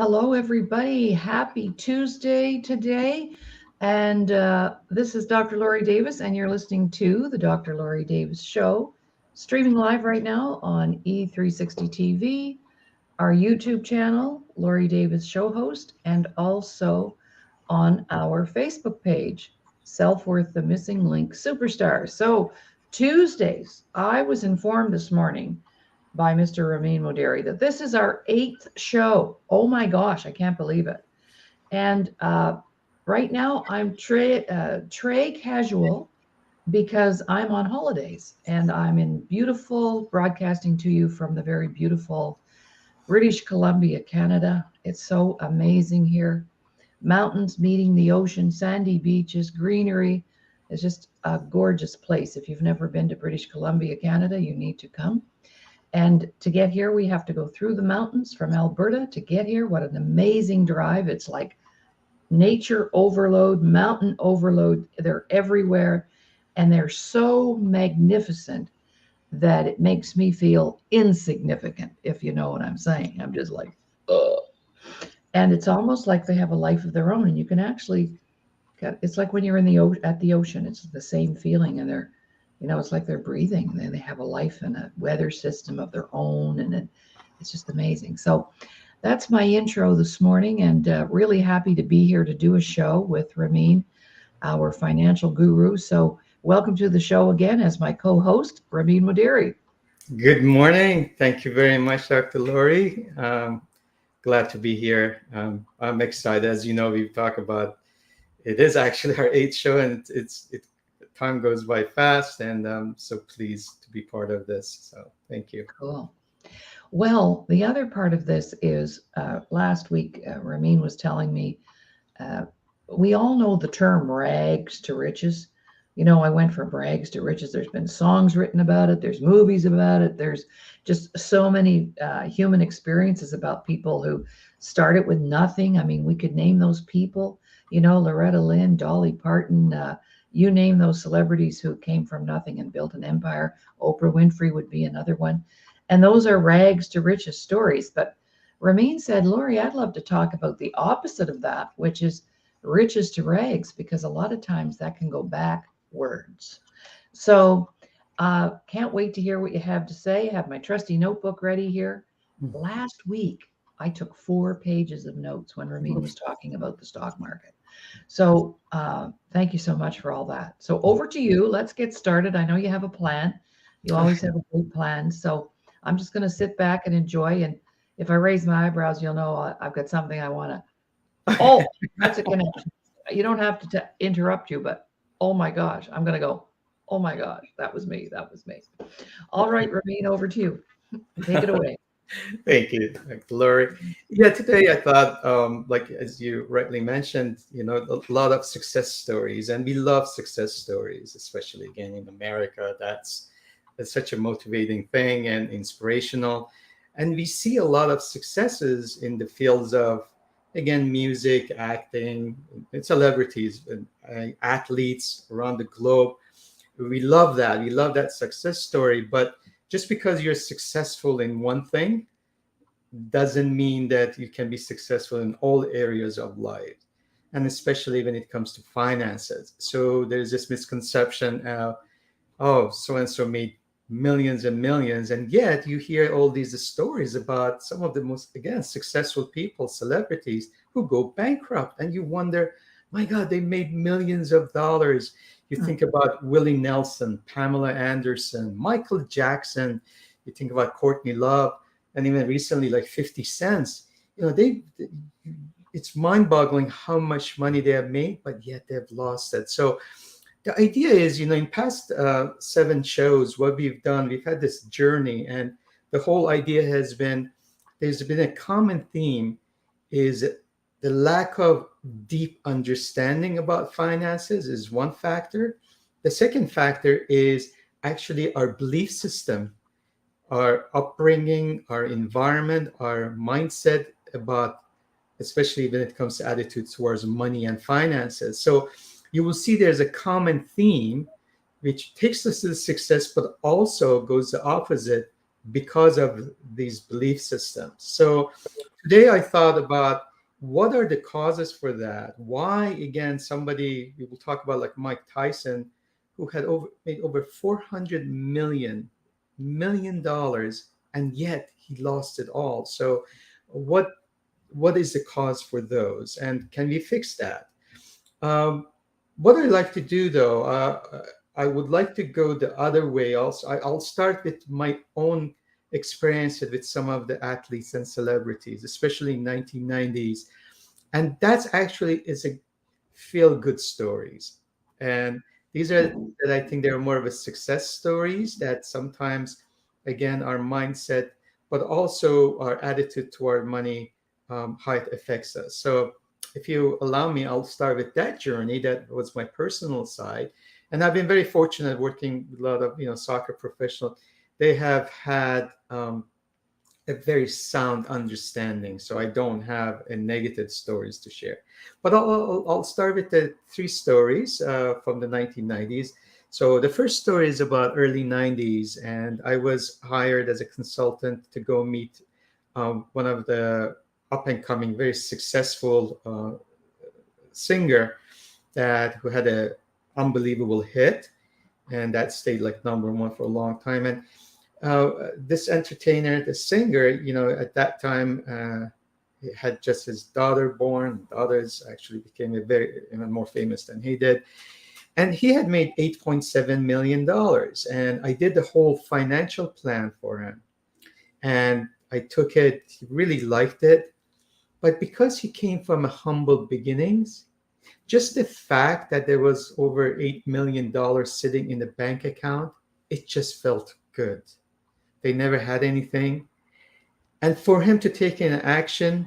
hello, everybody. Happy Tuesday today. And this is Dr. Laurie Davis, and you're listening to the Dr. Laurie Davis Show, streaming live right now on E360 TV, our YouTube channel, Laurie Davis Show Host, and also on our Facebook page, Self Worth the Missing Link Superstar. So, Tuesdays, I was informed this morning by Mr. Ramin Moderi that this is our eighth show. Oh my gosh, I can't believe it. And right now I'm tray casual because I'm on holidays and I'm in beautiful broadcasting to you from the very beautiful British Columbia, Canada. It's so amazing here. Mountains meeting the ocean, sandy beaches, greenery. It's just a gorgeous place. If you've never been to British Columbia, Canada, you need to come. And to get here, we have to go through the mountains from Alberta to get here. What an amazing drive. It's like nature overload, mountain overload. They're everywhere. And they're so magnificent that it makes me feel insignificant, if you know what I'm saying. I'm just like, ugh. And it's almost like they have a life of their own. And you can actually, it's like when you're in at the ocean, it's the same feeling. And it's like they're breathing, and they have a life and a weather system of their own, and it's just amazing. So that's my intro this morning, and really happy to be here to do a show with Ramin, our financial guru. So welcome to the show again as my co-host, Ramin Moderi. Good morning. Thank you very much, Dr. Laurie. Glad to be here. I'm excited. As you know, we've talked about it is actually our eighth show, and time goes by fast, and I'm so pleased to be part of this. So thank you. Cool. Well, the other part of this is last week, Ramin was telling me, we all know the term rags to riches. I went from rags to riches. There's been songs written about it. There's movies about it. There's just so many human experiences about people who started with nothing. I mean, we could name those people, Loretta Lynn, Dolly Parton, you name those celebrities who came from nothing and built an empire. Oprah Winfrey would be another one. And those are rags to riches stories. But Ramin said, Laurie, I'd love to talk about the opposite of that, which is riches to rags, because a lot of times that can go backwards. So can't wait to hear what you have to say. I have my trusty notebook ready here. Last week, I took 4 pages of notes when Ramin was talking about the stock market. So thank you so much for all that. So over to you. Let's get started. I know you have a plan. You always have a great plan. So I'm just going to sit back and enjoy. And if I raise my eyebrows, you'll know I've got something I want to. Oh, that's a connection. You don't have to interrupt you, but oh my gosh, I'm going to go, oh my gosh, that was me. That was me. All right, Ramin, over to you. Take it away. Thank you, Dr. Laurie. Yeah, today I thought, like as you rightly mentioned, a lot of success stories, and we love success stories, especially again in America. That's such a motivating thing and inspirational. And we see a lot of successes in the fields of, again, music, acting, and celebrities, and athletes around the globe. We love that. We love that success story, but just because you're successful in one thing doesn't mean that you can be successful in all areas of life, and especially when it comes to finances. So there's this misconception of, oh, so-and-so made millions and millions, and yet you hear all these stories about some of the most, again, successful people, celebrities who go bankrupt, and you wonder, my God, they made millions of dollars. You think about Willie Nelson, Pamela Anderson, Michael Jackson. You think about Courtney Love, and even recently, like 50 Cent. It's mind-boggling how much money they have made, but yet they've lost it. So the idea is, in past 7 shows, what we've done, we've had this journey, and the whole idea has been, there's been a common theme, is the lack of deep understanding about finances is one factor. The second factor is actually our belief system, our upbringing, our environment, our mindset about, especially when it comes to attitudes towards money and finances. So you will see there's a common theme which takes us to success, but also goes the opposite because of these belief systems. So today I thought about what are the causes for that? Why, again, somebody, we will talk about like Mike Tyson, who had made over 400 million dollars, and yet he lost it all. So what what is the cause for those, and can we fix that? Um, what I like to do though, I would like to go the other way also. I'll start with my own experience with some of the athletes and celebrities, especially in 1990s. And that's actually is a feel good stories. And these are that I think they're more of a success stories that sometimes, again, our mindset, but also our attitude toward money, how it affects us. So if you allow me, I'll start with that journey. That was my personal side. And I've been very fortunate working with a lot of, soccer professionals. They have had a very sound understanding. So I don't have a negative stories to share. But I'll start with the three stories from the 1990s. So the first story is about early 90s, and I was hired as a consultant to go meet one of the up and coming, very successful singer that who had a unbelievable hit, and that stayed like number one for a long time. And this entertainer, the singer, at that time he had just his daughter born. Daughters actually became a very even more famous than he did, and he had made $8.7 million. And I did the whole financial plan for him, and I took it. He really liked it, but because he came from a humble beginnings, just the fact that there was over $8 million sitting in the bank account, it just felt good. They never had anything. And for him to take an action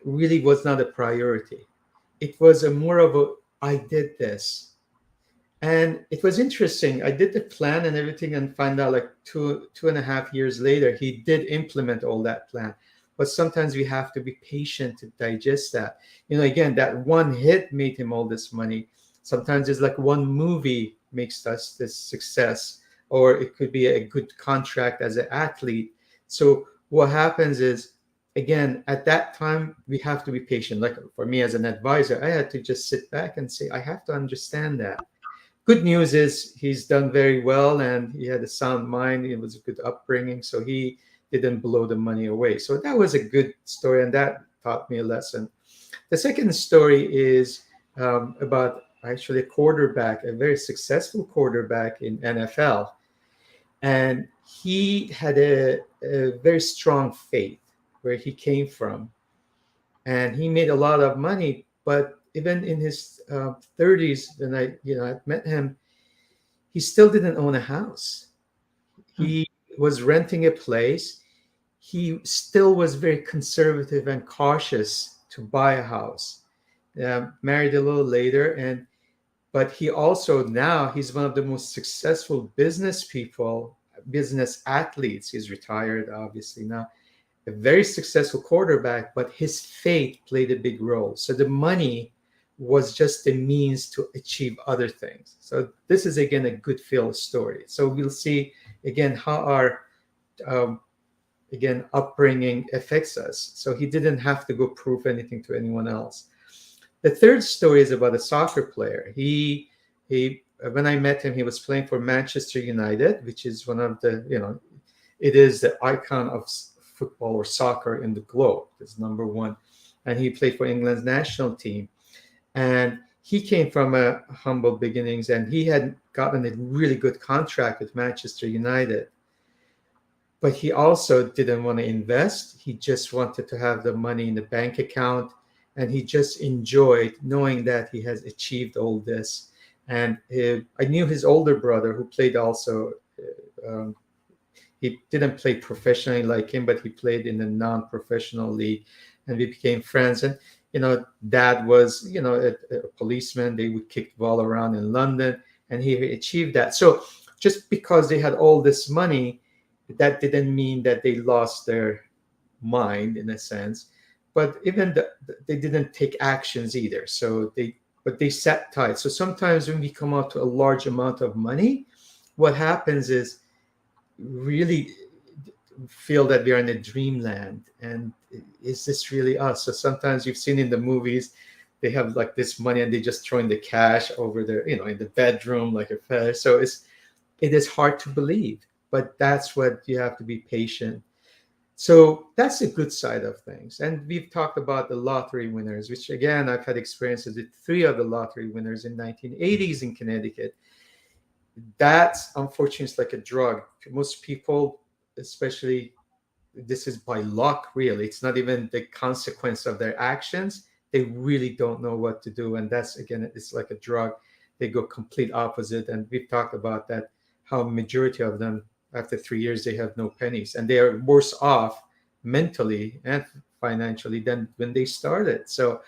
really was not a priority. It was a more of a, I did this. And it was interesting. I did the plan and everything and find out like 2.5 years later, he did implement all that plan. But sometimes we have to be patient to digest that. Again, that one hit made him all this money. Sometimes it's like one movie makes us this success, or it could be a good contract as an athlete. So what happens is, again, at that time, we have to be patient. Like for me as an advisor, I had to just sit back and say, I have to understand that. Good news is he's done very well and he had a sound mind. It was a good upbringing. So he didn't blow the money away. So that was a good story, and that taught me a lesson. The second story is about actually a quarterback, a very successful quarterback in NFL. And he had a very strong faith where he came from. And he made a lot of money, but even in his 30s, when I met him, he still didn't own a house. He was renting a place. He still was very conservative and cautious to buy a house. Married a little later, but he also now he's one of the most successful business people, business athletes. He's retired, obviously now, a very successful quarterback, but his faith played a big role. So the money was just a means to achieve other things. So this is again a good feel story. So we'll see again how our again upbringing affects us. So he didn't have to go prove anything to anyone else. The third story is about a soccer player. He when I met him, he was playing for Manchester United, which is one of the it is the icon of football or soccer in the globe. It's number one, and he played for England's national team. And he came from a humble beginnings, and he had gotten a really good contract with Manchester United. But he also didn't want to invest. He just wanted to have the money in the bank account, and he just enjoyed knowing that he has achieved all this. And I knew his older brother who played also. He didn't play professionally like him, but he played in a non-professional league, and we became friends. And dad was a policeman. They would kick the ball around in London, and he achieved that. So just because they had all this money, that didn't mean that they lost their mind in a sense. But even they didn't take actions either. So they sat tight. So sometimes when we come out to a large amount of money, what happens is really feel that we are in a dreamland, and is this really us? So sometimes you've seen in the movies, they have like this money and they just throwing the cash over there, in the bedroom like a feather. So it is hard to believe, but that's what you have to be patient. So that's the good side of things. And we've talked about the lottery winners, which again, I've had experiences with three of the lottery winners in 1980s in Connecticut. That's unfortunately it's like a drug. Most people, especially, this is by luck, really. It's not even the consequence of their actions. They really don't know what to do. And that's, again, it's like a drug. They go complete opposite. And we've talked about that, how majority of them, after 3 years, they have no pennies. And they are worse off mentally and financially than when they started. So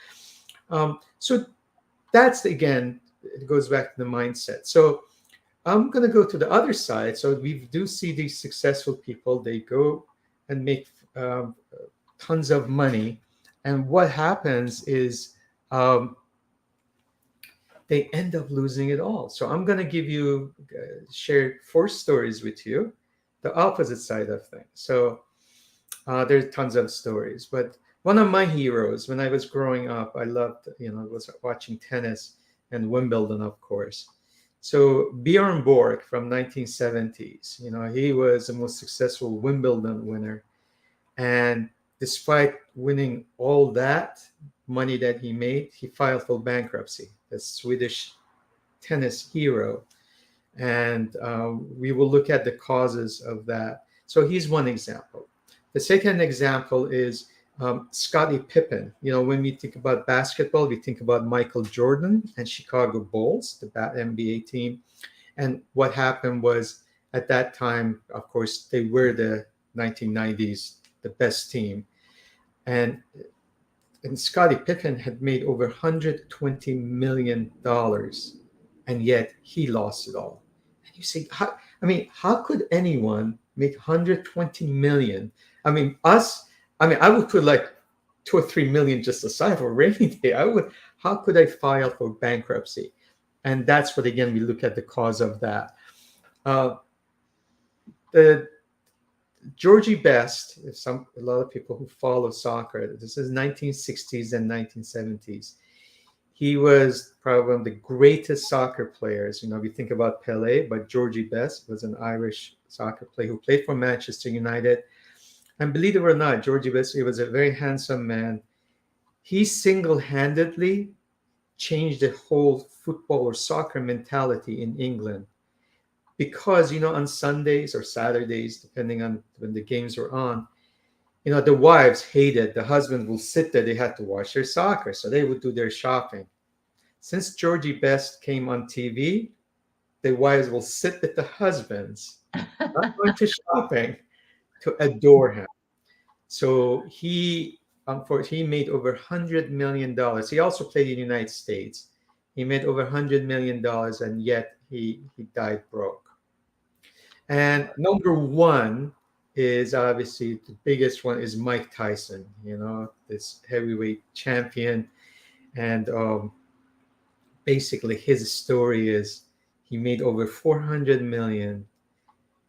that's, again, it goes back to the mindset. So I'm going to go to the other side. So we do see these successful people, they go and make um, tons of money. And what happens is they end up losing it all. So I'm going to give you, share four stories with you, the opposite side of things. So there's tons of stories, but one of my heroes when I was growing up, I loved, was watching tennis and Wimbledon, of course. So Bjorn Borg from 1970s, he was the most successful Wimbledon winner. And despite winning all that money that he made, he filed for bankruptcy. The Swedish tennis hero. And we will look at the causes of that. So he's one example. The second example is Scottie Pippen. When we think about basketball, we think about Michael Jordan and Chicago Bulls, the NBA team. And what happened was at that time, of course, they were the 1990s, the best team. And Scottie Pippen had made over $120 million, and yet he lost it all. And you say, how could anyone make 120 million? I would put like 2 or 3 million just aside for a rainy day. How could I file for bankruptcy? And that's what, again, we look at the cause of that. The Georgie Best, a lot of people who follow soccer, this is 1960s and 1970s. He was probably one of the greatest soccer players. We think about Pele, but Georgie Best was an Irish soccer player who played for Manchester United. And believe it or not, Georgie Best, he was a very handsome man. He single-handedly changed the whole football or soccer mentality in England. Because, on Sundays or Saturdays, depending on when the games were on, the wives hated, the husband will sit there, they had to watch their soccer. So they would do their shopping. Since Georgie Best came on TV, the wives will sit with the husbands, not going to shopping, to adore him. So he made over $100 million. He also played in the United States. He made over $100 million, and yet he died broke. And number one is obviously the biggest one is Mike Tyson, this heavyweight champion. And basically his story is he made over 400 million,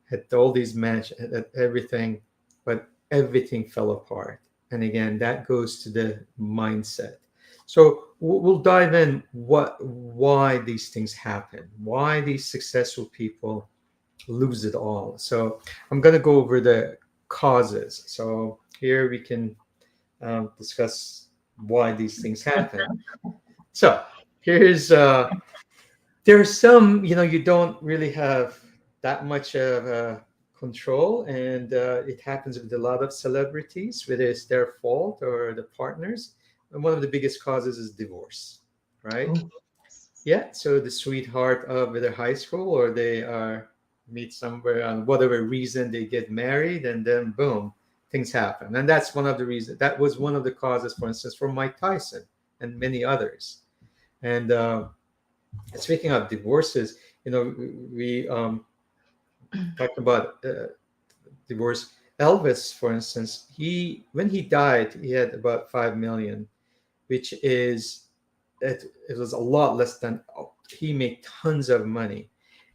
had all these matches, had everything, but everything fell apart. And again, that goes to the mindset. So we'll dive in why these things happen, why these successful people lose it all. So I'm going to go over the causes. So here we can discuss why these things happen. So here's there's some, you don't really have that much of control, and it happens with a lot of celebrities, whether it's their fault or the partners. And one of the biggest causes is divorce, right? Oh, Yeah. So the sweetheart of their high school, or they are meet somewhere on whatever reason, they get married, and then boom, things happen. And that's one of the reasons. That was one of the causes, for instance, for Mike Tyson and many others. And speaking of divorces, we talked about divorce. Elvis, for instance, when he died, he had about 5 million, which is it was a lot less than he made tons of money.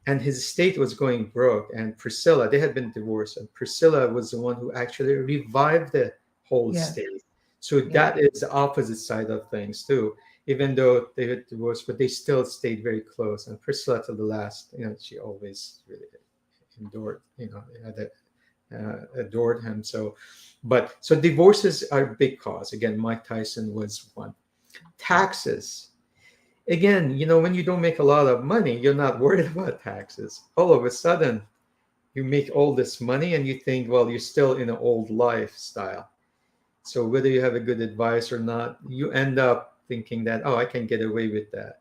and his estate was going broke. And Priscilla, they had been divorced, and Priscilla was the one who actually revived the whole Yes. estate. So Yeah. that is the opposite side of things too. Even though they had divorced, but they still stayed very close. And Priscilla, to the last, she always really endured, adored him. So divorces are a big cause. Again, Mike Tyson was one. Taxes. Again, when you don't make a lot of money, you're not worried about taxes. All of a sudden, you make all this money and you think, well, you're still in an old lifestyle. So whether you have a good advice or not, you end up thinking that, oh, I can get away with that.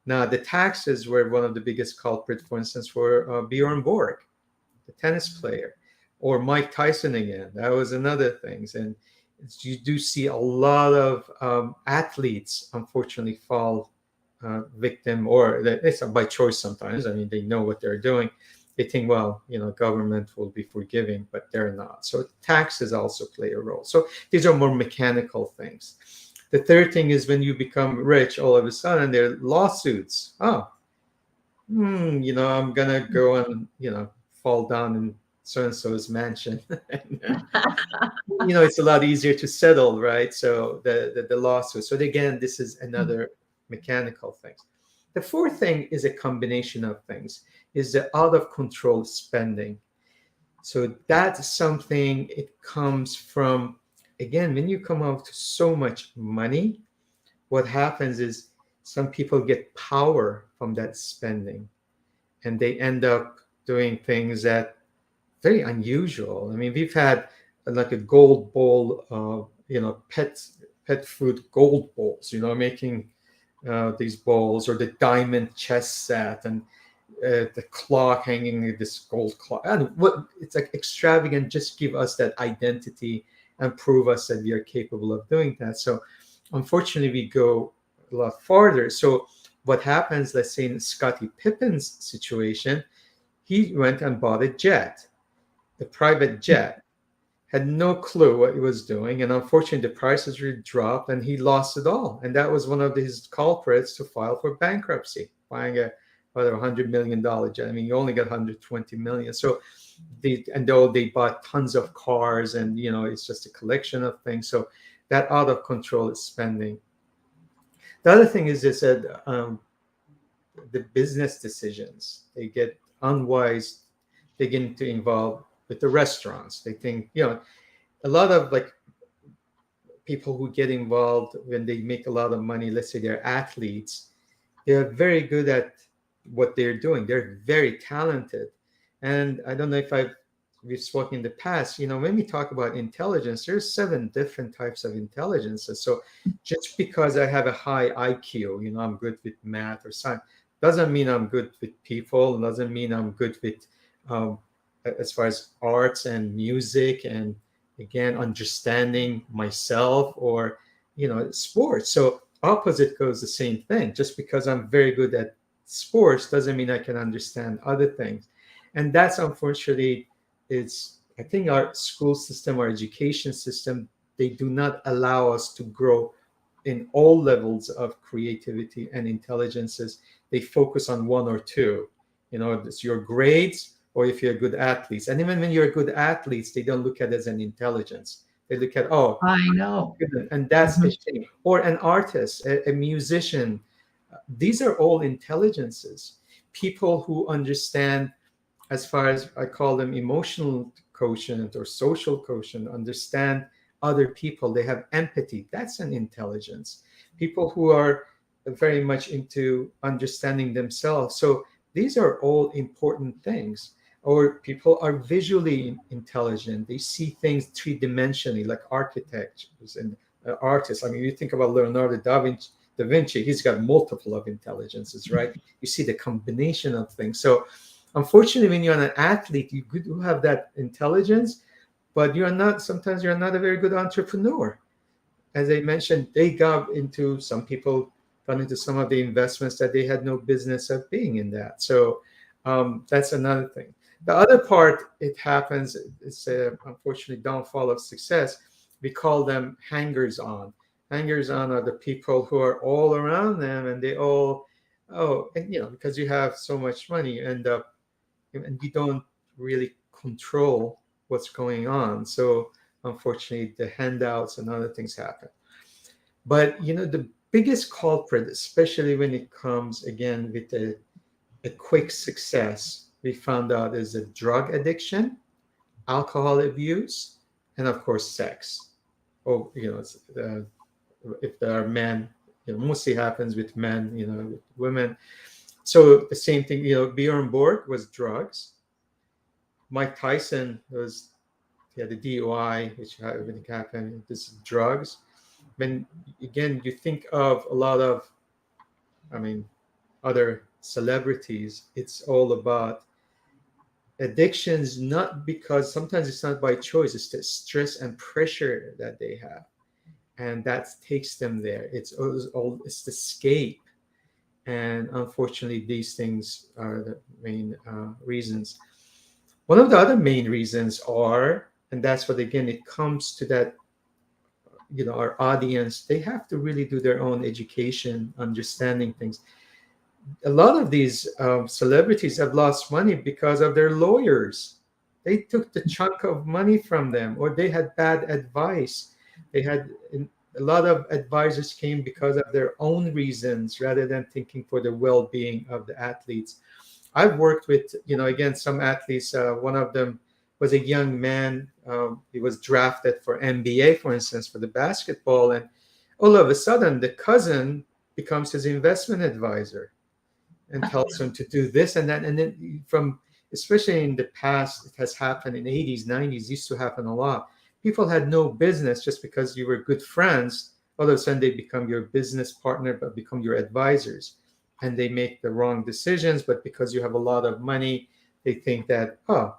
Now, the taxes were one of the biggest culprit, for instance, for Bjorn Borg, the tennis player, or Mike Tyson again. That was another thing. And you do see a lot of athletes, unfortunately, fall victim, or it's by choice sometimes. I mean, they know what they're doing. They think, well, government will be forgiving, but they're not. So taxes also play a role. So these are more mechanical things. The third thing is when you become rich, all of a sudden there are lawsuits. Oh, I'm gonna go and fall down in so and so's mansion. It's a lot easier to settle, right? So the lawsuit. So again, this is another mechanical thing. The fourth thing is a combination of things. Is the out of control spending. So that's something. It comes from, again, when you come out to so much money, what happens is some people get power from that spending, and they end up doing things that very unusual. I mean, we've had like a gold bowl, pet food gold bowls, making these bowls, or the diamond chess set, and the clock hanging, this gold clock. And what it's like extravagant, just give us that identity and prove us that we are capable of doing that. So unfortunately, we go a lot farther. So what happens, let's say in Scottie Pippen's situation, he went and bought a jet, the private jet, had no clue what he was doing. And unfortunately, the prices really dropped and he lost it all. And that was one of his culprits to file for bankruptcy, buying a whether $100 million jet. I mean, you only got 120 million. So though they bought tons of cars, and it's just a collection of things. So that out of control is spending. The other thing is this, that the business decisions, they get unwise. They get into involved with the restaurants. They think, a lot of like people who get involved when they make a lot of money, let's say they're athletes, they're very good at what they're doing. They're very talented. And I don't know if we've spoken in the past, when we talk about intelligence, there's 7 different types of intelligences. So just because I have a high IQ, I'm good with math or science, doesn't mean I'm good with people, doesn't mean I'm good with as far as arts and music, and again understanding myself, or sports. So opposite goes the same thing. Just because I'm very good at sports doesn't mean I can understand other things. And that's unfortunately, it's, I think, our school system, our education system, they do not allow us to grow in all levels of creativity and intelligences. They focus on one or two. It's your grades, or if you're good athletes. And even when you're good athletes, they don't look at it as an intelligence. They look at, oh, I know. and that's a Mhm. shame. Or an artist, a musician. These are all intelligences. People who understand, as far as I call them, emotional quotient or social quotient, understand other people. They have empathy. That's an intelligence. People who are very much into understanding themselves. So these are all important things. Or people are visually intelligent. They see things three-dimensionally, like architects and artists. I mean, you think about Leonardo da Vinci, he's got multiple of intelligences, right? You see the combination of things. So unfortunately, when you're an athlete, you do have that intelligence, but sometimes you're not a very good entrepreneur. As I mentioned, some people got into some of the investments that they had no business of being in that. So that's another thing. The other part, it happens, it's unfortunately downfall of success. We call them hangers on. Hangers on are the people who are all around them, and they all oh, and because you have so much money, you end up and you don't really control what's going on. So unfortunately, the handouts and other things happen. But the biggest culprit, especially when it comes again with a quick success, we found out is a drug addiction, alcohol abuse, and of course, sex. Oh, if there are men, mostly happens with men, with women. So the same thing, Bjorn Borg was drugs. Mike Tyson was, he had the DUI, which everything happened. This is drugs. When again, you think of a lot of, I mean, other celebrities, it's all about addictions, not because sometimes it's not by choice, it's the stress and pressure that they have. And that takes them there. It's the escape. And unfortunately, these things are the main reasons. One of the other main reasons are, and that's what again, it comes to that, our audience, they have to really do their own education, understanding things. A lot of these celebrities have lost money because of their lawyers. They took the chunk of money from them, or they had bad advice. They had a lot of advisors came because of their own reasons rather than thinking for the well-being of the athletes. I've worked with, again, some athletes. One of them was a young man. He was drafted for NBA, for instance, for the basketball, and all of a sudden, the cousin becomes his investment advisor and tells him to do this and that. And then from, especially in the past, it has happened in 80s, 90s, used to happen a lot. People had no business just because you were good friends. All of a sudden they become your business partner, but become your advisors. And they make the wrong decisions, but because you have a lot of money, they think that, oh,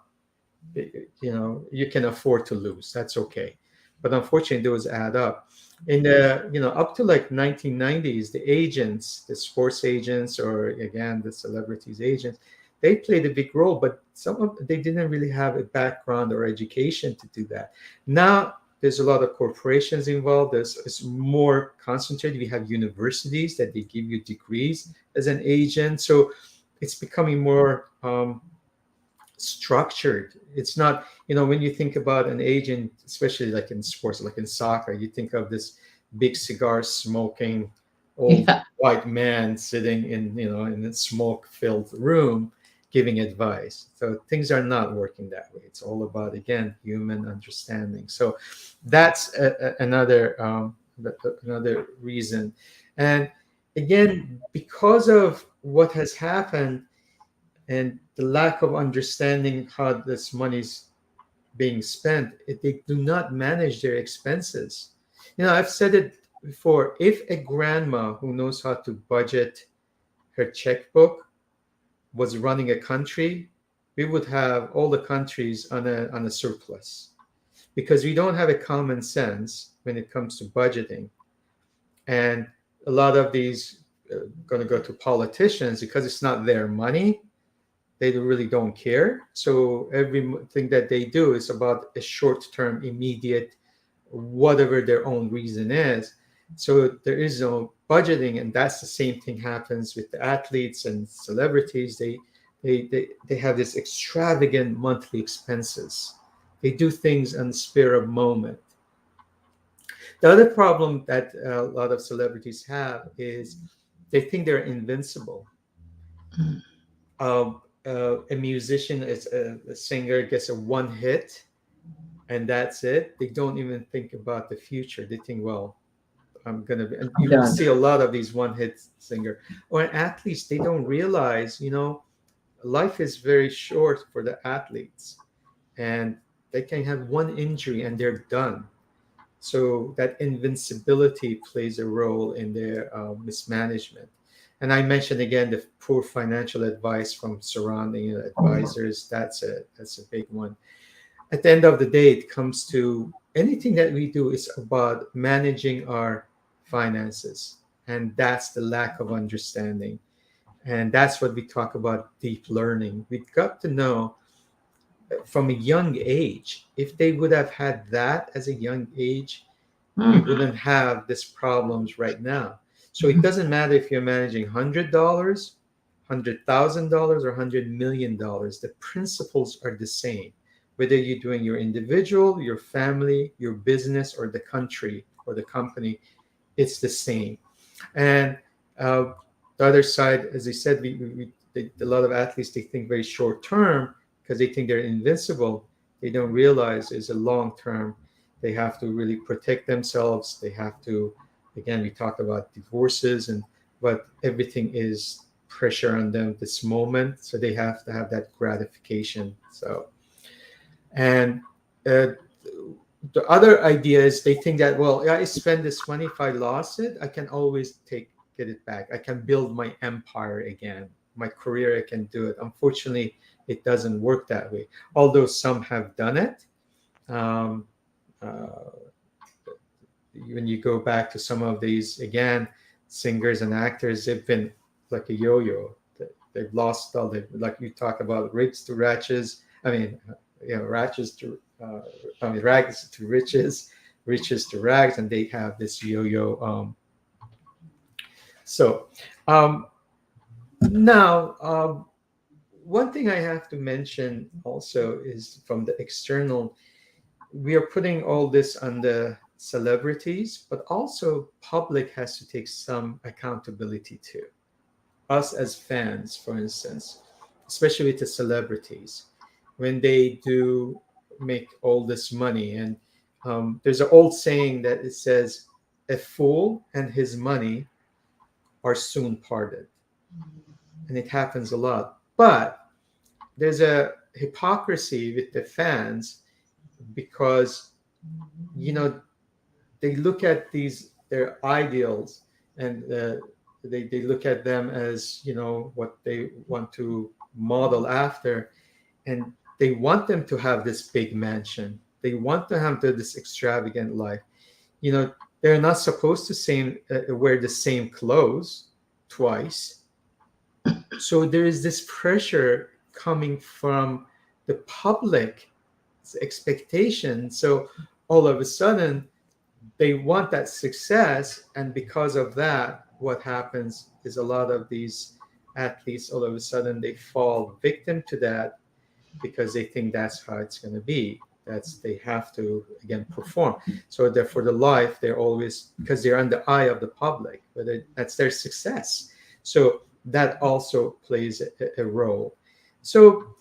you can afford to lose. That's okay. But unfortunately, those add up. In the, up to like 1990s, the agents, the sports agents, or again, the celebrities agents, they played a big role, but they didn't really have a background or education to do that. Now, there's a lot of corporations involved. It's more concentrated. We have universities that they give you degrees as an agent. So it's becoming more structured. It's not, when you think about an agent, especially like in sports, like in soccer, you think of this big cigar smoking old Yeah. white man sitting in a smoke filled room giving advice. So things are not working that way. It's all about, again, human understanding. So that's another reason. And again, because of what has happened and the lack of understanding how this money's being spent, they do not manage their expenses. I've said it before. If a grandma who knows how to budget her checkbook was running a country, we would have all the countries on a surplus, because we don't have a common sense when it comes to budgeting. And a lot of these going to go to politicians because it's not their money. They really don't care. So everything that they do is about a short-term, immediate, whatever their own reason is. So there is no budgeting, and that's the same thing happens with the athletes and celebrities. They have this extravagant monthly expenses. They do things on the spur of moment. The other problem that a lot of celebrities have is they think they're invincible. Mm. A musician, is a singer, gets a one hit and that's it. They don't even think about the future. They think, well, I'm gonna be, and I'm you will done. see a lot of these one hit singer or athletes. They don't realize, life is very short for the athletes, and they can have one injury and they're done. So that invincibility plays a role in their mismanagement. And I mentioned again the poor financial advice from surrounding advisors. That's a big one. At the end of the day, it comes to anything that we do is about managing our finances, and that's the lack of understanding. And that's what we talk about deep learning. We've got to know from a young age. If they would have had that as a young age, we Mm. wouldn't have these problems right now. So it doesn't matter if you're managing $100, $100,000, or $100 million. The principles are the same, whether you're doing your individual, your family, your business, or the country or the company. It's the same. And uh, the other side, as I said, a lot of athletes, they think very short term because they think they're invincible. They don't realize is a long term. They have to really protect themselves. They have to, again, we talked about divorces, and but everything is pressure on them this moment, so they have to have that gratification. So, and uh, the other idea is they think that, well, yeah, I spend this money, if I lost it, I can always get it back. I can build my empire again, my career, I can do it. Unfortunately, it doesn't work that way, although some have done it. um, uh, when you go back to some of these, again, singers and actors, they've been like a yo-yo. They've lost all the, like you talk about, rigs to ratchets. I mean, ratchets to I mean, rags to riches, riches to rags, and they have this yo-yo. So um, now, one thing I have to mention also is from the external, we are putting all this on the celebrities, but also public has to take some accountability too. Us as fans, for instance, especially with the celebrities, when they do make all this money, and there's an old saying that it says, "A fool and his money are soon parted," and it happens a lot. But there's a hypocrisy with the fans because you know they look at these their ideals, and they look at them as what they want to model after, and they want them to have this big mansion, they want to have this extravagant life. They're not supposed to wear the same clothes twice. So there is this pressure coming from the public expectation. So all of a sudden they want that success, and because of that, what happens is a lot of these athletes, all of a sudden, they fall victim to that because they think that's how it's going to be. That's, they have to again perform. So therefore the life, they're always, because they're on the eye of the public, whether that's their success. So that also plays a role. So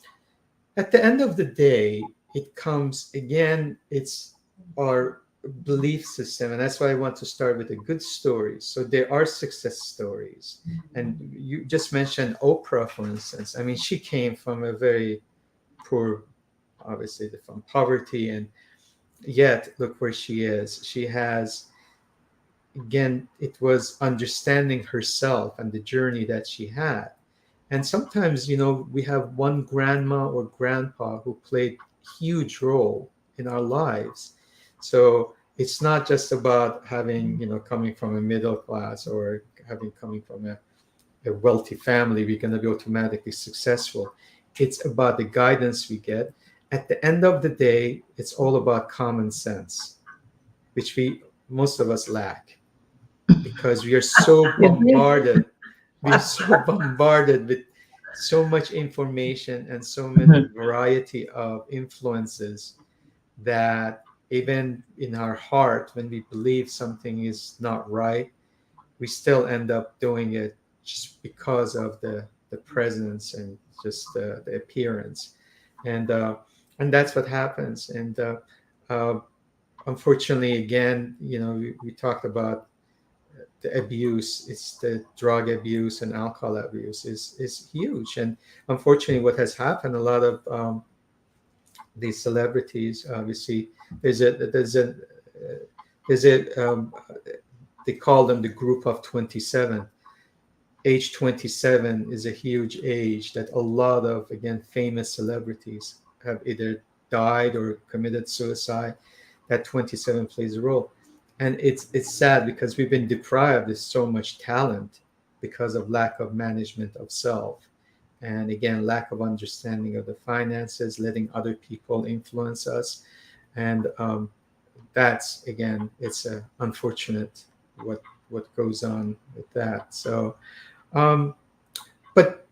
at the end of the day, it comes again, it's our belief system. And that's why I want to start with a good story. So there are success stories. And you just mentioned Oprah, for instance. I mean, she came from a very poor, obviously from poverty, and yet look where she is. She has, again, it was understanding herself and the journey that she had. And sometimes, we have one grandma or grandpa who played huge role in our lives. So it's not just about having, coming from a middle class or having coming from a wealthy family, we're going to be automatically successful. It's about the guidance we get. At the end of the day, it's all about common sense, which most of us lack, because we are so bombarded. We are so bombarded with so much information and so many variety of influences that even in our heart, when we believe something is not right, we still end up doing it just because of the presence and just the appearance, and that's what happens. And uh, unfortunately, again, we talked about the abuse. It's the drug abuse and alcohol abuse is huge. And unfortunately, what has happened, a lot of these celebrities, obviously, there's a there's a there's a they call them the group of 27. Age 27 is a huge age that a lot of, again, famous celebrities have either died or committed suicide. That 27 plays a role. And it's sad because we've been deprived of so much talent because of lack of management of self, and again, lack of understanding of the finances, letting other people influence us. And that's, again, it's unfortunate what what goes on with that. So, um, but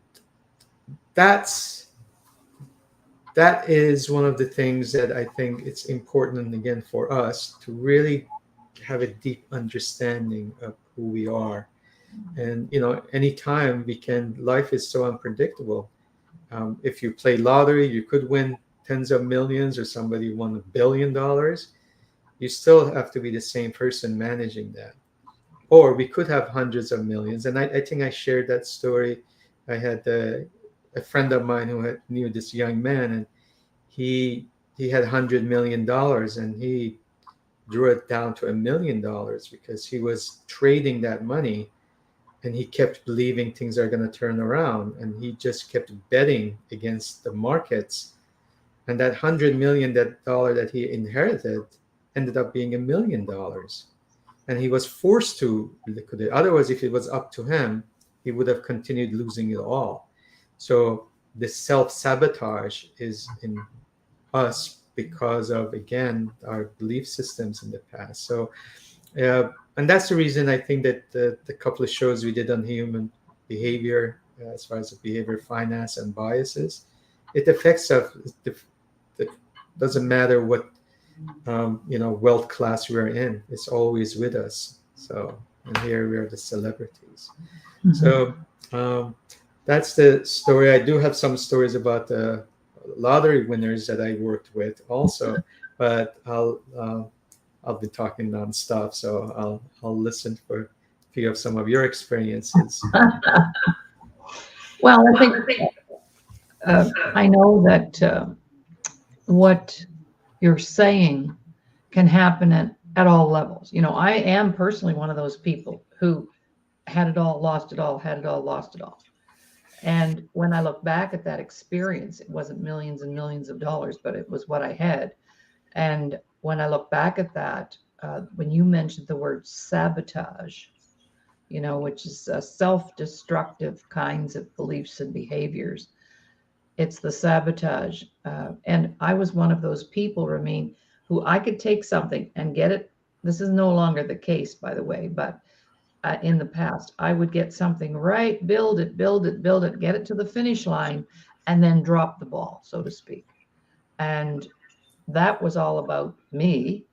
that's that is one of the things that I think it's important again for us to really have a deep understanding of who we are. And anytime we can, life is so unpredictable. If you play lottery, you could win tens of millions, or somebody won $1 billion. You still have to be the same person managing that. Or we could have hundreds of millions. And I think I shared that story. I had a friend of mine who knew this young man, and he had $100 million, and he drew it down to $1 million because he was trading that money, and he kept believing things are going to turn around, and he just kept betting against the markets, and that $100 million that he inherited ended up being $1 million, and he was forced to liquidate. Otherwise, if it was up to him, he would have continued losing it all. So the self-sabotage is in us because of, again, our belief systems in the past. So and that's the reason I think that the couple of shows we did on human behavior, as far as the behavior, finance, and biases, it affects us. It doesn't matter what wealth class we're in; it's always with us. So, and here we are, the celebrities. Mhm. So that's the story. I do have some stories about the lottery winners that I worked with also, but I'll be talking nonstop, so I'll listen for a few of some of your experiences. Well, I think I know that what you're saying can happen at all levels. I am personally one of those people who had it all, lost it all, had it all, lost it all. And when I look back at that experience, it wasn't millions and millions of dollars, but it was what I had. And when I look back at that, when you mentioned the word sabotage, which is self-destructive kinds of beliefs and behaviors, it's the sabotage. And I was one of those people, Ramin, who I could take something and get it. This is no longer the case, by the way, but in the past, I would get something right, build it, build it, build it, get it to the finish line, and then drop the ball, so to speak. And that was all about me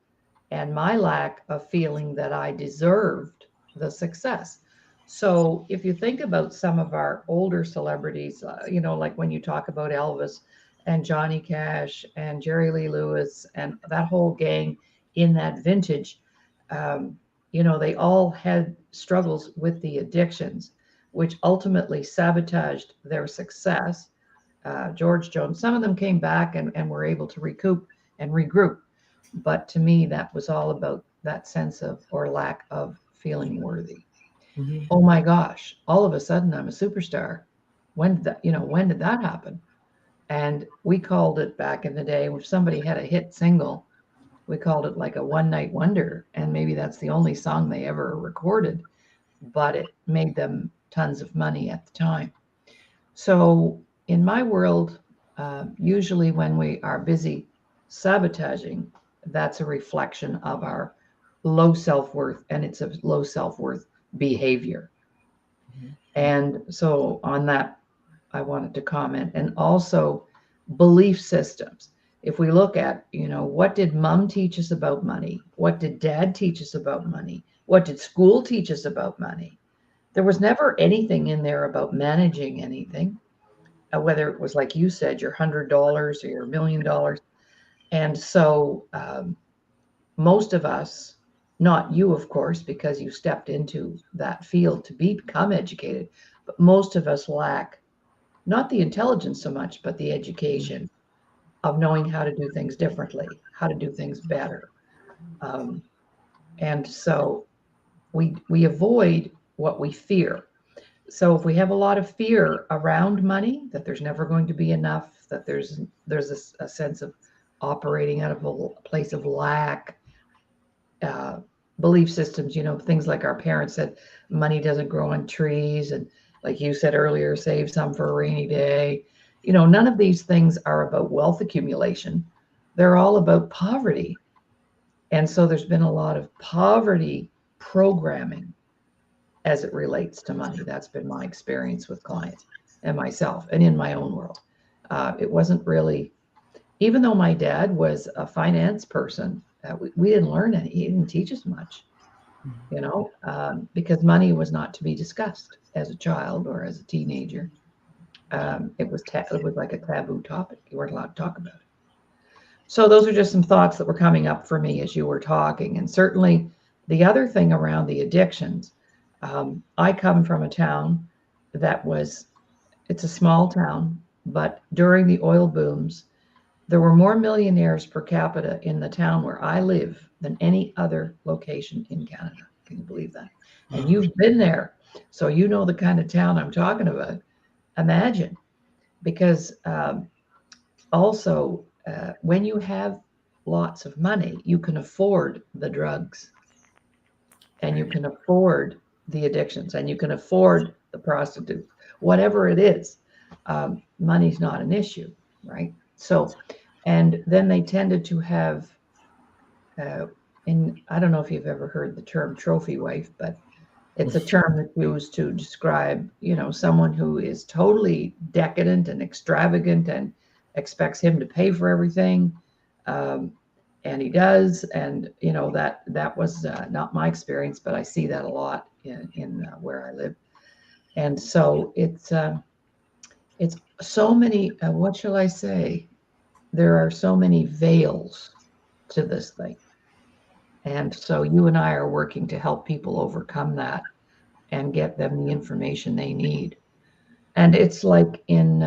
and my lack of feeling that I deserved the success. So if you think about some of our older celebrities, like when you talk about Elvis and Johnny Cash and Jerry Lee Lewis and that whole gang in that vintage, um, they all had struggles with the addictions, which ultimately sabotaged their success. George Jones, some of them came back and were able to recoup and regroup. But to me, that was all about that sense of or lack of feeling worthy. Mhm. Oh my gosh, all of a sudden I'm a superstar. When did that happen? And we called it back in the day, if somebody had a hit single, we called it like a one night wonder. And maybe that's the only song they ever recorded, but it made them tons of money at the time. So in my world, usually when we are busy sabotaging, that's a reflection of our low self worth, and it's a low self worth behavior. Mhm. And so on that, I wanted to comment. And also belief systems. If we look at, what did mom teach us about money? What did dad teach us about money? What did school teach us about money? There was never anything in there about managing anything, whether it was like you said, your $100 or your $1 million. And so most of us, not you, of course, because you stepped into that field to become educated, but most of us lack not the intelligence so much, but the education of knowing how to do things differently, how to do things better. Um, and so we avoid what we fear. So if we have a lot of fear around money, that there's never going to be enough, that there's a sense of operating out of a place of lack, uh, belief systems, things like our parents said, money doesn't grow on trees, and like you said earlier, save some for a rainy day. None of these things are about wealth accumulation. They're all about poverty. And so there's been a lot of poverty programming as it relates to money. That's been my experience with clients and myself and in my own world. It wasn't really, even though my dad was a finance person, we didn't learn any. He didn't teach us much, because money was not to be discussed as a child or as a teenager. It was like a taboo topic. You weren't allowed to talk about it. So those are just some thoughts that were coming up for me as you were talking. And certainly the other thing around the addictions, I come from a town that it's a small town, but during the oil booms, there were more millionaires per capita in the town where I live than any other location in Canada. Can you believe that? And you've been there, so you know the kind of town I'm talking about. Imagine, because also when you have lots of money, you can afford the drugs, and you can afford the addictions, and you can afford the prostitutes, whatever it is. Money's not an issue, right? So, and then they tended to have, I don't know if you've ever heard the term trophy wife, but it's a term that's used to describe, someone who is totally decadent and extravagant and expects him to pay for everything. And he does. And, that was not my experience, but I see that a lot in where I live. And so it's so many, what shall I say? There are so many veils to this thing. And so you and I are working to help people overcome that and get them the information they need. And it's like in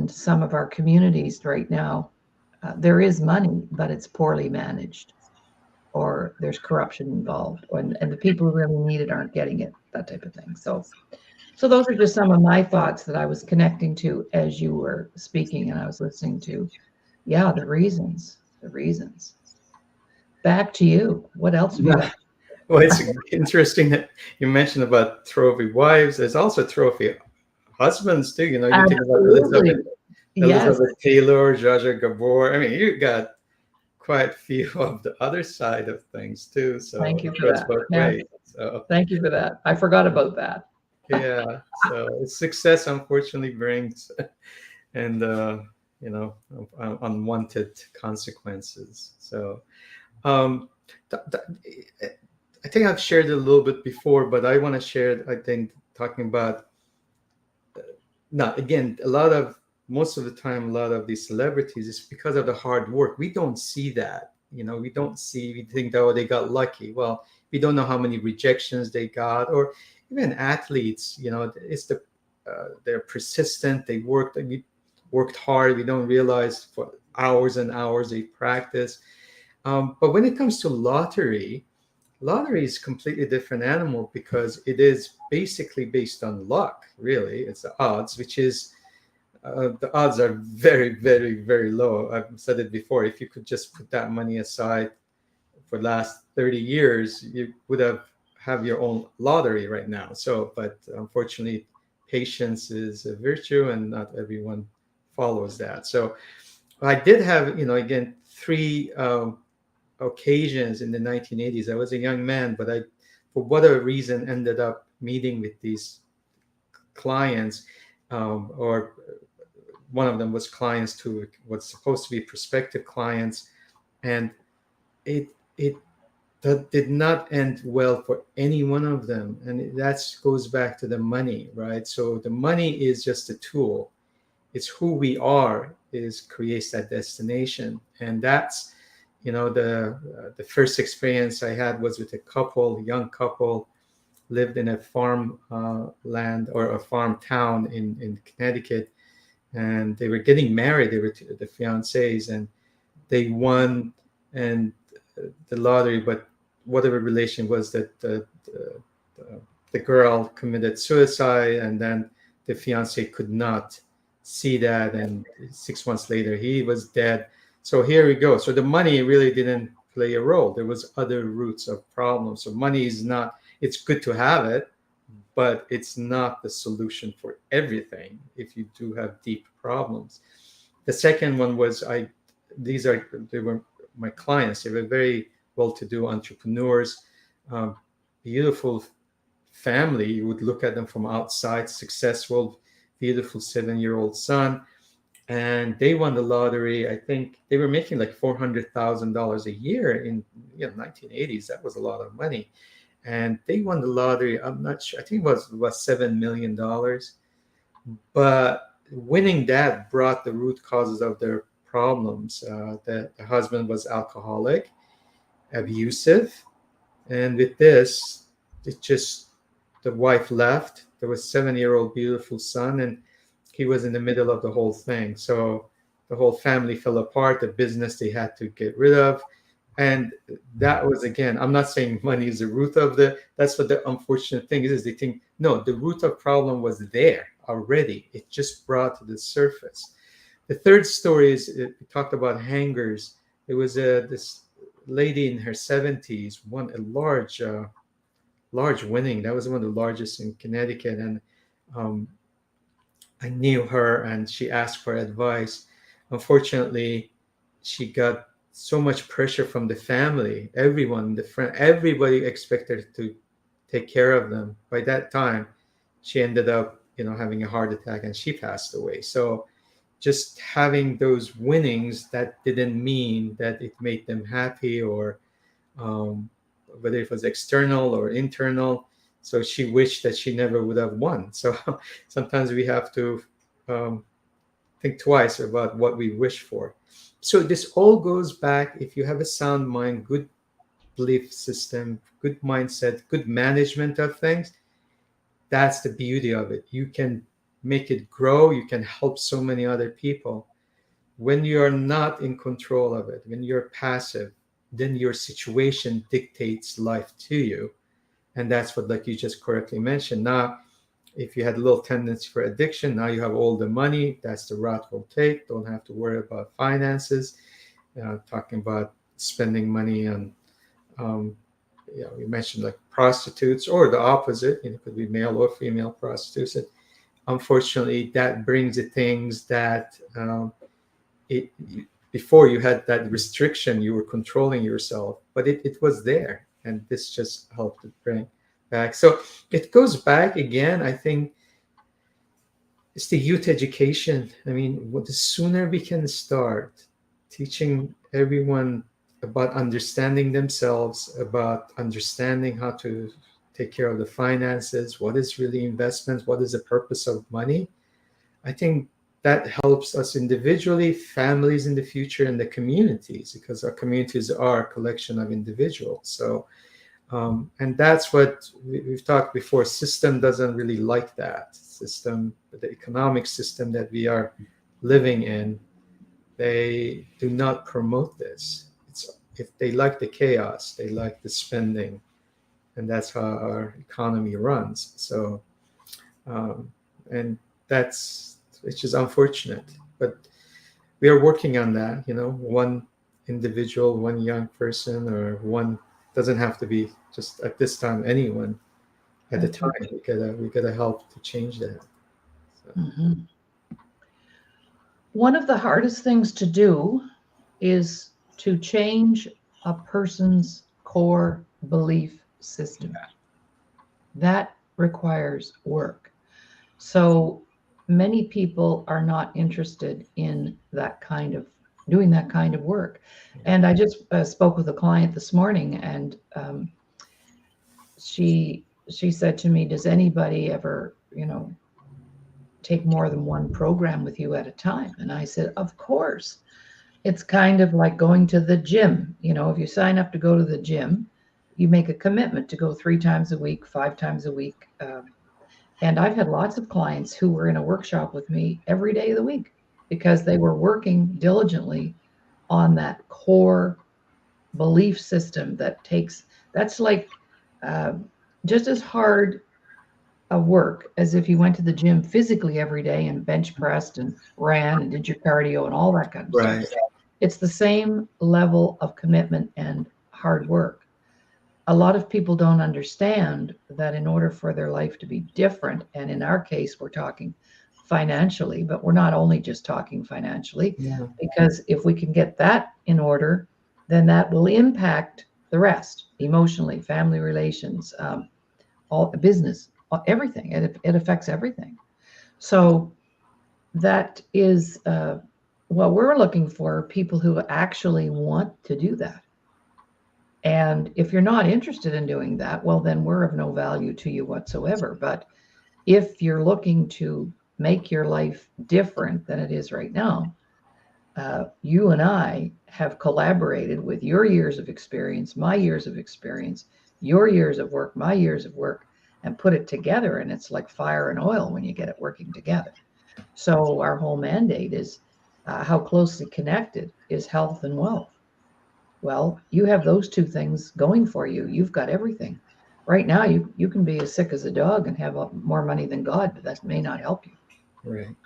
some of our communities right now, there is money, but it's poorly managed, or there's corruption involved, and the people who really need it aren't getting it, that type of thing. So those are just some of my thoughts that I was connecting to as you were speaking and I was listening to. Yeah, the reasons. Back to you. What else have you got? Well, it's interesting that you mentioned about trophy wives. There's also trophy husbands too. You think about Absolutely. Yes. Elizabeth Taylor, Jaja Gabor. I mean, you got quite a few of the other side of things too. So Thank you it for goes that. both Yeah. ways. So Thank you for that. I forgot about that. yeah. So success unfortunately brings and unwanted consequences. So um, I think I've shared it a little bit before, but I want to share it. I think talking about not again most of the time, a lot of these celebrities is because of the hard work. We don't see that. We don't see. We think, oh, they got lucky. Well, we don't know how many rejections they got, or even athletes. It's they're persistent. Worked hard. We don't realize for hours and hours they practice. But when it comes to lottery is a completely different animal because it is basically based on luck. Really, it's the odds, which is the odds are very, very, very low. I've said it before. If you could just put that money aside for the last 30 years, you would have your own lottery right now. So, but unfortunately, patience is a virtue, and not everyone follows that. So, I did have, again, three occasions in the 1980s. I was a young man, but I, for whatever reason, ended up meeting with these clients, or one of them was clients to what's supposed to be prospective clients, and it that did not end well for any one of them, and that goes back to the money, right? So the money is just a tool. It's who we are is creates that destination, and that's the first experience I had was with a young couple, lived in a farm land or a farm town in Connecticut, and they were getting married. They were the fiancés, and they won and the lottery, but whatever relation was that the girl committed suicide, and then the fiancé could not see that, and 6 months later he was dead. So here we go. So the money really didn't play a role. There was other roots of problems. So money is not, it's good to have it, but it's not the solution for everything if you do have deep problems. The second one was they were my clients. They were very well-to-do entrepreneurs. beautiful family. You would look at them from outside, successful, beautiful 7-year-old son, and they won the lottery. I think they were making like $400,000 a year in 1980s. That was a lot of money, and they won the lottery. I'm not sure. I think it was $7 million. But winning that brought the root causes of their problems. The husband was alcoholic, abusive, and with this, it just the wife left. There was 7-year-old beautiful son, and he was in the middle of the whole thing. So the whole family fell apart. The business they had to get rid of, and that was, again, I'm not saying money is the root of the. That's what the unfortunate thing is. They think no, the root of problem was there already. It just brought to the surface. The third story is we talked about hangers. It was this lady in her 70s won a large winning. That was one of the largest in Connecticut, and um, I knew her, and she asked for advice. Unfortunately, she got so much pressure from the family, everyone, the friend, everybody expected her to take care of them. By that time, she ended up, having a heart attack, and she passed away. So just having those winnings, that didn't mean that it made them happy, or um, whether it was external or internal. So she wished that she never would have won. So sometimes we have to um, think twice about what we wish for. So this all goes back, if you have a sound mind, good belief system, good mindset, good management of things, that's the beauty of it. You can make it grow, you can help so many other people. When you're not in control of it, when you're passive, then your situation dictates life to you. And that's what, like you just correctly mentioned. Now, if you had a little tendency for addiction, now you have all the money. That's the route we'll take. Don't have to worry about finances. Talking about spending money on, um, you mentioned like prostitutes, or the opposite. It could be male or female prostitutes. And unfortunately, that brings the things that it before you had that restriction, you were controlling yourself, but it was there, and this just helped it bring back. So it goes back again. I think it's the youth education. I mean, the sooner we can start teaching everyone about understanding themselves, about understanding how to take care of the finances, what is really investments, what is the purpose of money, I think that helps us individually, families in the future, and the communities, because our communities are a collection of individuals. So, and that's what we've talked before. System doesn't really like that. System, the economic system that we are living in, they do not promote this. If they like the chaos, they like the spending, and that's how our economy runs. So, um, and that's which is unfortunate, but we are working on that. One individual, one young person, or one, doesn't have to be just at this time, anyone at the time. We gotta help to change that. So. Mhm. One of the hardest things to do is to change a person's core belief system. That requires work. So many people are not interested in doing that kind of work. And I just spoke with a client this morning, and she said to me, "Does anybody ever, take more than one program with you at a time?" And I said, "Of course." It's kind of like going to the gym. If you sign up to go to the gym, you make a commitment to go 3 times a week, 5 times a week. And I've had lots of clients who were in a workshop with me every day of the week because they were working diligently on that core belief system that's like uh, just as hard a work as if you went to the gym physically every day and bench pressed and ran and did your cardio and all that kind of Right. stuff. It's the same level of commitment and hard work. A lot of people don't understand that in order for their life to be different, and in our case, we're talking financially, but we're not only just talking financially, Yeah. because if we can get that in order, then that will impact the rest. emotionally, family relations, all business, everything. It affects everything. So that is what we're looking for, people who actually want to do that. And if you're not interested in doing that, well, then we're of no value to you whatsoever. But if you're looking to make your life different than it is right now, you and I have collaborated with your years of experience, my years of experience, your years of work, my years of work, and put it together. And it's like fire and oil when you get it working together. So our whole mandate is how closely connected is health and wealth? Well, you have those two things going for you. You've got everything. Right now, you can be as sick as a dog and have more money than God, but that may not help you, Right.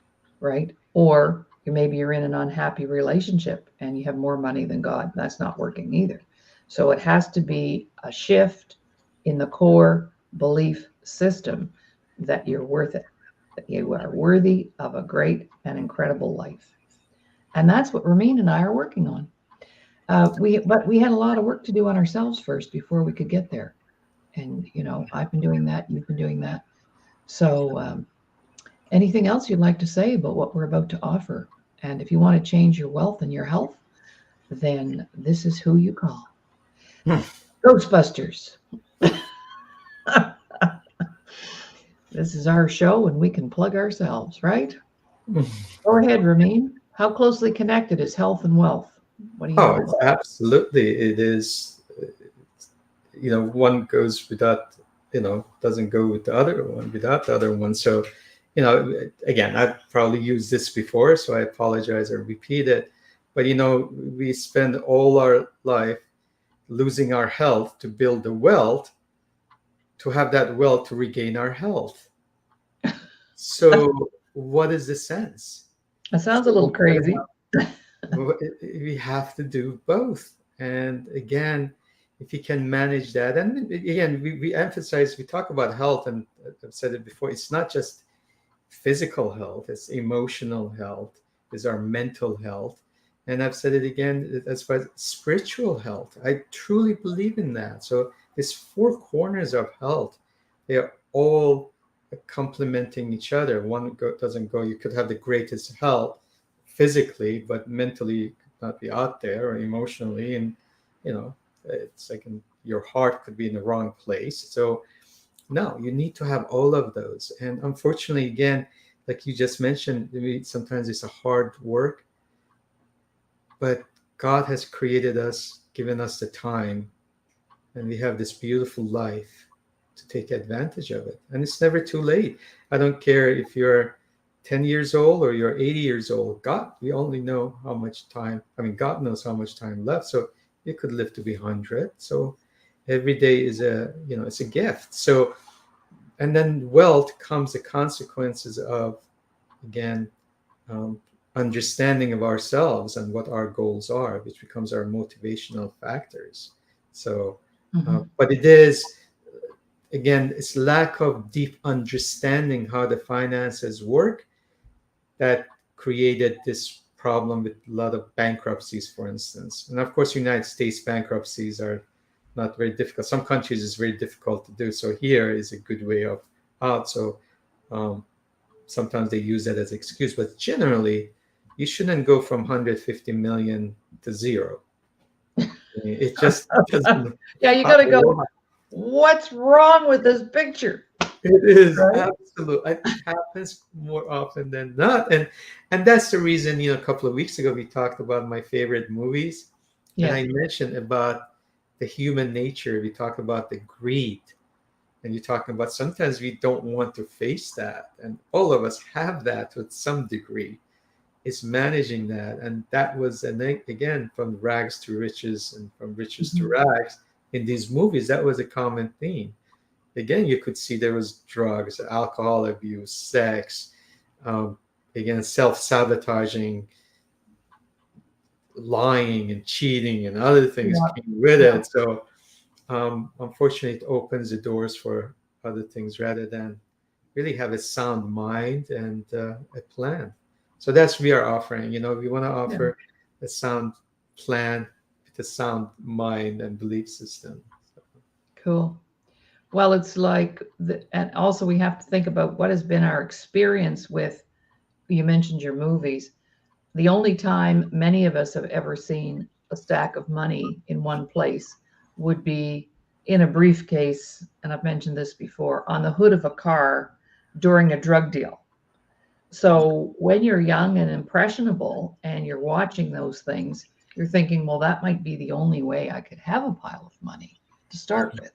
right? Or maybe you're in an unhappy relationship and you have more money than God. That's not working either. So it has to be a shift in the core belief system that you're worth it, that you are worthy of a great and incredible life. And that's what Ramin and I are working on. But we had a lot of work to do on ourselves first before we could get there. And I've been doing that. You've been doing that. So, anything else you'd like to say about what we're about to offer? And if you want to change your wealth and your health, then this is who you call Ghostbusters. This is our show, and we can plug ourselves, right? Go ahead, Ramin. How closely connected is health and wealth? What do you Oh, know it's about absolutely. It is. One goes without, doesn't go with the other one without the other one. So, again, I've probably used this before, so I apologize or repeat it. But, we spend all our life losing our health to build the wealth, to have that wealth to regain our health. it? So, what is the sense? That sounds a So, little crazy. we have to do both. And again, if you can manage that, and again, we emphasize, we talk about health, and I've said it before, it's not just physical health, it's emotional health, it's our mental health. And I've said it again, as far as spiritual health, I truly believe in that. So these four corners of health, they are all complementing each other. Doesn't go, you could have the greatest health physically, but mentally not be out there, or emotionally, and it's like your heart could be in the wrong place. So no, you need to have all of those. And unfortunately, again, like you just mentioned, sometimes it's a hard work, but God has created us, given us the time, and we have this beautiful life to take advantage of it. And it's never too late. I don't care if you're 10 years old or you're 80 years old. We only know how much time, I mean, God knows how much time left. So you could live to be 100. So every day is it's a gift. So, and then wealth comes the consequences of, again, um, understanding of ourselves and what our goals are, which becomes our motivational factors. So, Mhm. but it is, again, it's lack of deep understanding how the finances work that created this problem with a lot of bankruptcies, for instance. And of course, United States bankruptcies are not very difficult. Some countries it's very difficult to do. So here is a good way of out. So um, sometimes they use that as excuse, but generally, you shouldn't go from 150 million to zero. It just doesn't. Yeah, you got to go. What's wrong with this picture? It is Right? absolute. It happens more often than not, and that's the reason. A couple of weeks ago we talked about my favorite movies, and I Yes. mentioned about the human nature. We talk about the greed, and you're talking about sometimes we don't want to face that, and all of us have that to some degree. It's managing that, and that was, and again, from rags to riches and from riches to Mhm. rags in these movies. That was a common theme. Again, you could see there was drugs, alcohol abuse, sex, um, again, self-sabotaging, lying and cheating and other things Yeah. came with Yeah. it. So unfortunately, it opens the doors for other things rather than really have a sound mind and a plan. So that's we are offering. We want to Yeah. offer a sound plan with a sound mind and belief system. Cool. Well, it's like, and also we have to think about what has been our experience with, you mentioned your movies. The only time many of us have ever seen a stack of money in one place would be in a briefcase, and I've mentioned this before, on the hood of a car during a drug deal. So when you're young and impressionable and you're watching those things, you're thinking, well, that might be the only way I could have a pile of money to start with,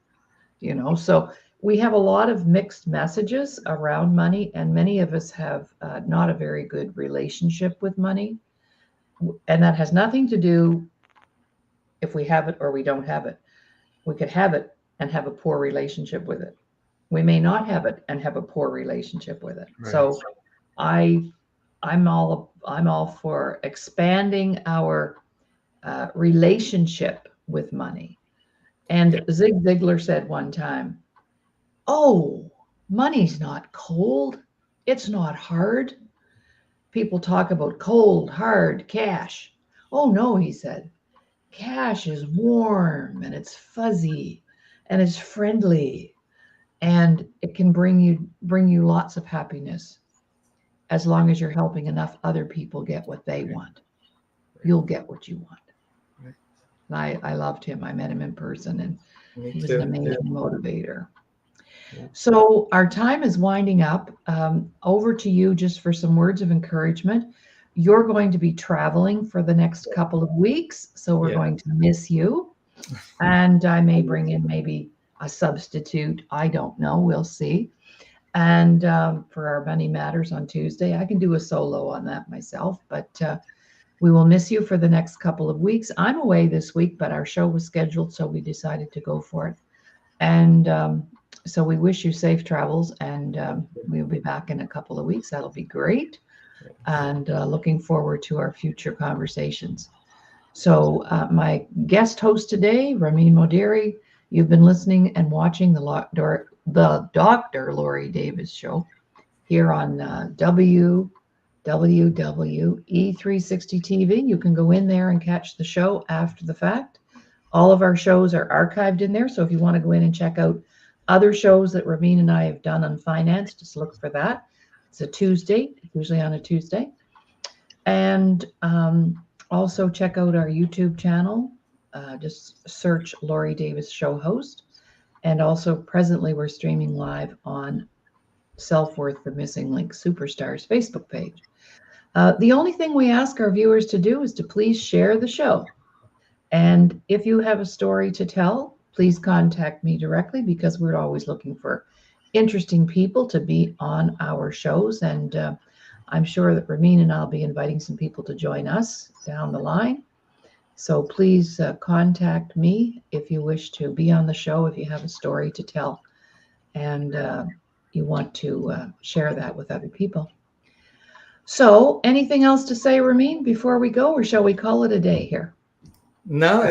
you know? So we have a lot of mixed messages around money, and many of us have not a very good relationship with money. And that has nothing to do if we have it or we don't have it. We could have it and have a poor relationship with it. We may not have it and have a poor relationship with it. Right. So I I'm all for expanding our relationship with money. Yeah. And Zig Ziglar said one time, "Oh, money's not cold. It's not hard. People talk about cold, hard cash. Oh no," he said. "Cash is warm and it's fuzzy and it's friendly and it can bring you lots of happiness as long as you're helping enough other people get what they want. You'll get what you want." Right. And I loved him. I met him in person and Me he was an too. Yeah. amazing motivator. Yeah. So our time is winding up. Over to you just for some words of encouragement. You're going to be traveling for the next couple of weeks, so we're Yeah. going to miss you. And I may bring in maybe a substitute. I don't know. We'll see. And for our Money Matters on Tuesday, I can do a solo on that myself, but we will miss you for the next couple of weeks. I'm away this week, but our show was scheduled, so we decided to go for it. And so we wish you safe travels, and we'll be back in a couple of weeks. That'll be great. And looking forward to our future conversations. So, my guest host today, Ramin Modiri, you've been listening and watching the Dr. Laurie Davis Show here on WWWE360 TV. You can go in there and catch the show after the fact. All of our shows are archived in there. So if you want to go in and check out other shows that Ramin and I have done on finance, just look for that. It's a Tuesday, usually on a Tuesday. And also check out our YouTube channel. Just search Laurie Davis Show Host. And also presently we're streaming live on Self-Worth the Missing Link Superstars Facebook page. The only thing we ask our viewers to do is to please share the show. And if you have a story to tell, please contact me directly, because we're always looking for interesting people to be on our shows. And I'm sure that Ramin and I'll be inviting some people to join us down the line. So please contact me if you wish to be on the show, if you have a story to tell and you want to share that with other people. So anything else to say, Ramin, before we go, or shall we call it a day here? No,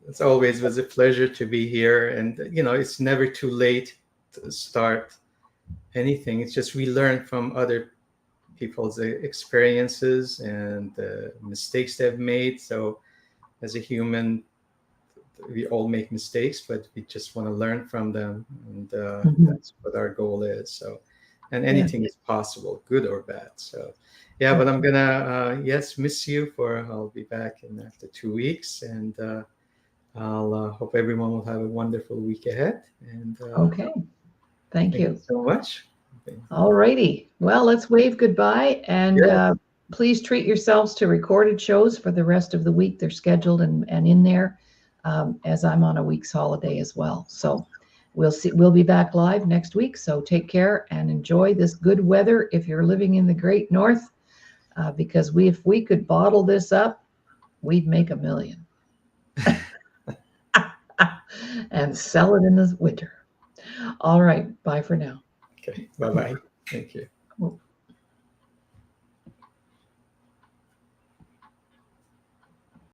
it's always was a pleasure to be here, and it's never too late to start anything. It's just we learn from other people's experiences and mistakes they've made. So as a human, we all make mistakes, but we just want to learn from them, and that's what our goal is. So, and anything is possible, good or bad. So yeah, but I'm gonna miss you. I'll be back in after 2 weeks, and I'll hope everyone will have a wonderful week ahead. And Okay, thank you so much. All righty. Well, let's wave goodbye, and please treat yourselves to recorded shows for the rest of the week. They're scheduled and in there, as I'm on a week's holiday as well. So we'll be back live next week. So take care and enjoy this good weather if you're living in the Great North, because if we could bottle this up, we'd make $1 million and sell it in the winter. All right. Bye for now. Okay. Bye-bye. Thank you.